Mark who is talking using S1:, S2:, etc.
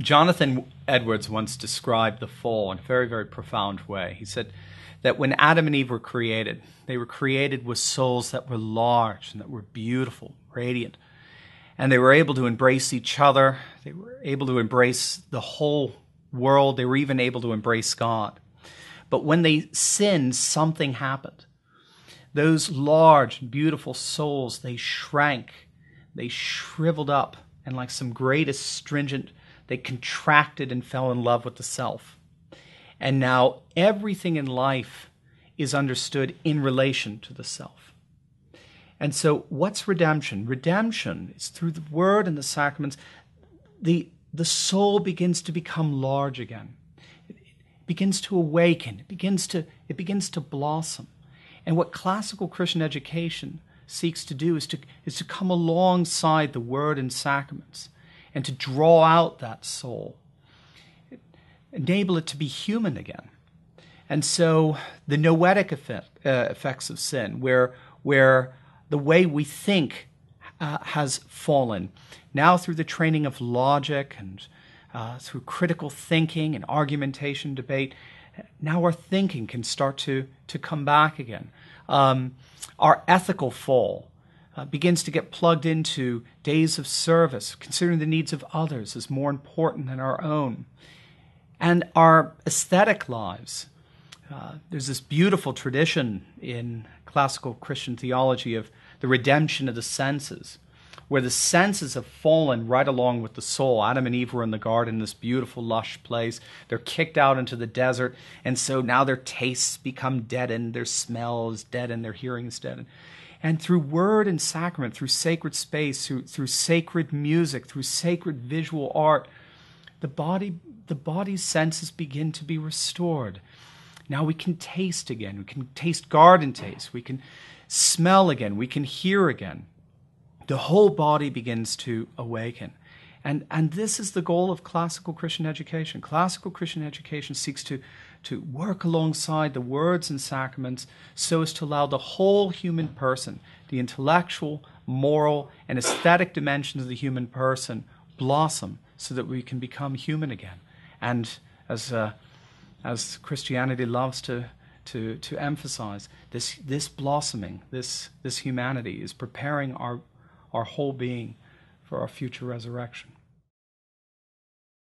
S1: Jonathan Edwards once described the fall in a very, very profound way. He said that when Adam and Eve were created, they were created with souls that were large and that were beautiful, radiant. And they were able to embrace each other. They were able to embrace the whole world. They were even able to embrace God. But when they sinned, something happened. Those large and beautiful souls, they shrank. They shriveled up. And like some great astringent, they contracted and fell in love with the self. And now everything in life is understood in relation to the self. And so what's redemption? Redemption is through the word and the sacraments. The soul begins to become large again. It begins to awaken. It begins to blossom. And what classical Christian education seeks to do is to come alongside the word and sacraments and to draw out that soul, enable it to be human again. And so the noetic effects of sin, where the way we think has fallen, now through the training of logic and through critical thinking and argumentation, debate, now our thinking can start to come back again. Our ethical fall begins to get plugged into days of service, considering the needs of others as more important than our own. And our aesthetic lives. There's this beautiful tradition in classical Christian theology of the redemption of the senses, where the senses have fallen right along with the soul. Adam and Eve were in the garden, this beautiful, lush place. They're kicked out into the desert, and so now their tastes become deadened, their smell is deadened, their hearing is deadened. And through word and sacrament, through sacred space, through sacred music, through sacred visual art, the body's senses begin to be restored. Now we can taste again. We can taste garden taste. We can smell again. We can hear again. The whole body begins to awaken. And this is the goal of classical Christian education. Classical Christian education seeks to work alongside the words and sacraments so as to allow the whole human person, the intellectual, moral, and aesthetic dimensions of the human person blossom so that we can become human again. And as Christianity loves to emphasize, this blossoming, this humanity is preparing our whole being for our future resurrection.